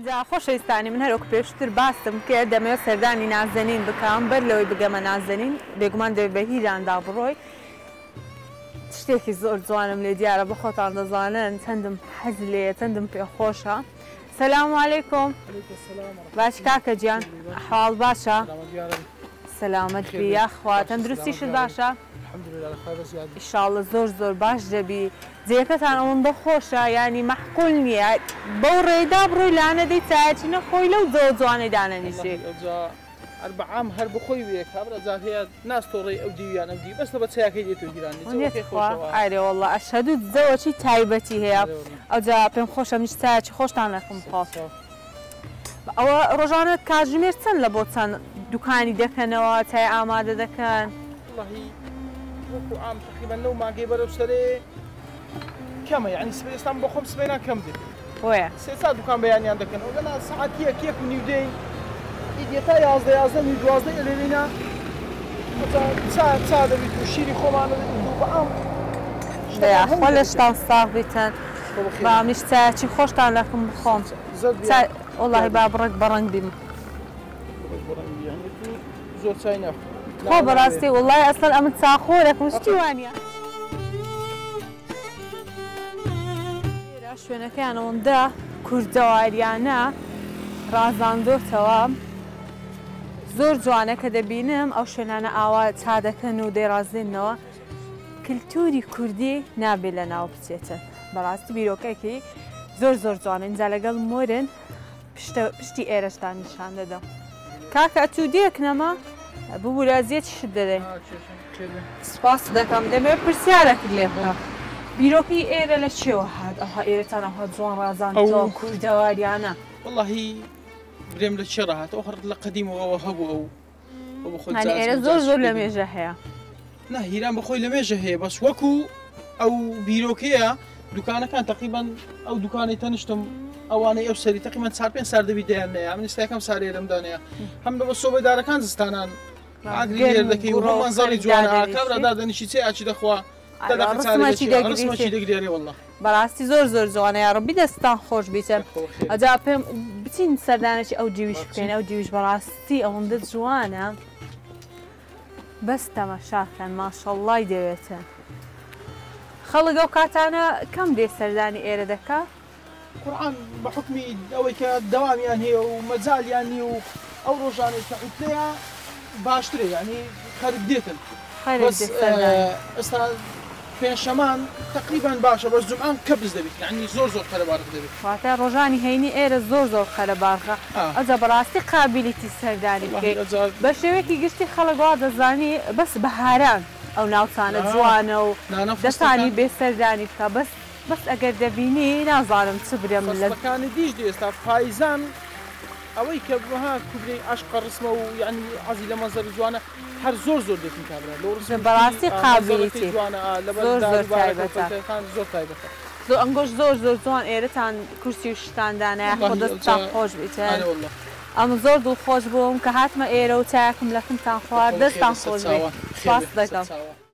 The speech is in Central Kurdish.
جا خۆشەویستانی من هەرۆک پێشتر باستم کرد دەمەوێت سەردانی نازەنین بکەم بەر لەوەی بگەمە نازەنین بێگومان دەوێت بە هیراندا بڕۆی شتێکی زۆر جوانم لێ دیارە بە خۆتان دەزانن چەندم حەز لێ چەندم پێخۆشە. سەلام عەلەیکۆم. باش کاکە گیان ئەحواڵ باشە؟ سەلامەت بی یاخوا تەندروستیشت باشە؟ ئینشاڵڵا زۆر زۆر باش دەبی. جێگەکەتان ئەوەندە خۆشە یانی مەحقول نییە بەو ڕێدا بڕۆی لانە دەی چایەکی نەخۆی لەو جۆ جوانەی دانەنیشێ. ئەربع عام هەر بخۆی وێ کابرا جار هەیە ناستۆڕی ئەو دیویان ئەم دی بەستە بە چایەکەی دێتۆ گیرانی ئایرێ وەڵڵا ئەشهەدو جەوەکی تایبەتی هەیە ئەوجا پێم خۆشە منیش چایەکی خۆشتان نەکەم خۆ. ئەوە ڕۆژانە کاتژمێر چەند لە بۆ چەند دوکانی دەکەنەوە چای ئامادە دەکەن؟ واللهی وەکو عام تقریبا لەو مانگەی بەرەو سەرێ کەمە یعنی ئێستان بۆ خۆم سبەیان کەم دێت. وەیە سێ سات دوکان بەیانیان دەکەن ئەو لەنا سەعاتیە کێک و نیودەی ئیدێتا یازدە نی دوازدە لێرینە چا دەبیت و شیری خۆمانە دەبیت و بە ئەم خۆ لە شتان ساغ بیتن با منیش چایەکی خۆشتان لەکەم بخۆم وەڵڵاهی با بڕێک بەڕەنگ بیم زۆر چای ناخۆ خۆ بەڕاستی وەڵڵای ئەسڵ ئەمن چاخۆرێکم شتی وانە شوێنەکەیان ئەوەندە کوردەواریانە ڕازاندۆتەوە زۆر جوانە کە دەبینم ئەو شوێنانە ئاوا چا دەکەن و دەیڕازێنەوە کللتوری کوردی نابێت لە ناو بچێتن بەڕاستی بیرۆکەکی زۆر زۆر جوانە اینجا لەگەڵ مۆرن پشتی ئێرەشتان نیشان دەدەم. کاکە ئەتوو دیەک نەما ببوورازیەتی شت دەدەین. سپاس دەکەم دەمەوێت پرسیارەکرد لێ بکەم. بیرۆکی ئێرە لە چێوە هات ئەها ئێرەتان ئەها جوان ڕازاندەوە کوردەواریانە؟ واللهی برێم لە چێ ڕاهات ئەو هەر لە قەدیمەوە هەبوو ئەو ئێرە زۆر زۆر لە مێژە هەیە. نه هیران بەخۆی لە مێژە هەیە بەس وەکو ئەو بیرۆکەیە دوکانەکان تقریبان ئەو دوکانی تەنیشتم ئەوانەی ئەو سەری تقریبان 4-5 سار دەبی دەیانەیە من ئێستاکەم سارێ لەمدانەیە هەم لە بە سۆبەدارەکان زستانان ئاگری لێر دەکەی و هەمان زەڵی جوانە کابرا دادەنیشی چێ ئاچی دەخوا ڕسمەکی دەگرێ وەڵڵا بەڕاستی زۆر زۆر جوانە یاڕەبی دەستان خۆش بیتن ئەجا پێم بچین سەردانێکی ئەو جیویش بکەین ئەو جیویش بەڕاستی ئەوەندە جوانە بەس تەماشاکەن ماشەڵڵای دەوێتن. خەڵک ئەو کاتانە کەم دێ سەردانی ئێرە دەکا؟ قورئان بە حکمی ئەوەی کە دەوامیان هەیە و مەجالیان نیە و ئەو ڕۆژانەی کە عوتلەیە باشترێ یعنی خەرک دێتن ئێستا پێنجشەمان تقریبان باشە بەس جومعان کەبز دەبێت یعنی زۆر زۆر خەرەبارق دەبێت. واتە ڕۆژانی هەینی ئێرە زۆر زۆر خەرەبارقە ئەجا بەڕاستی قابلیتی سەردانی بکەیت بە شێوەیەکی گشتی خەڵکوا دەزانی بەس بەهاران ئەو ناوچانە جوانە و دەستانی بێ سەردانی بکە بەس ئەگەر دەبینی نازانم چ برێم لەکانی دیش دێ ئێستا پایزان ئەوەی کە بها کوبرەی عاشقە ڕسمە و یعنی عەزی لە مەنزەری جوانە هەر زۆر زۆر دێتن کابرا بەڕاستی قابلیتی زۆر زۆر تایبەتە زۆر تایبەتە زۆر ئەنگۆش زۆر زۆر جوان ئێرەتان کورسی و شتاندانەیە خۆ دەستان خۆش بیتن ئەم زۆر دڵخۆش بووم کە هاتمە ئێرە و چایەکم لەکمتان خوارد دەستان خۆش بێت سپاس دەکەم.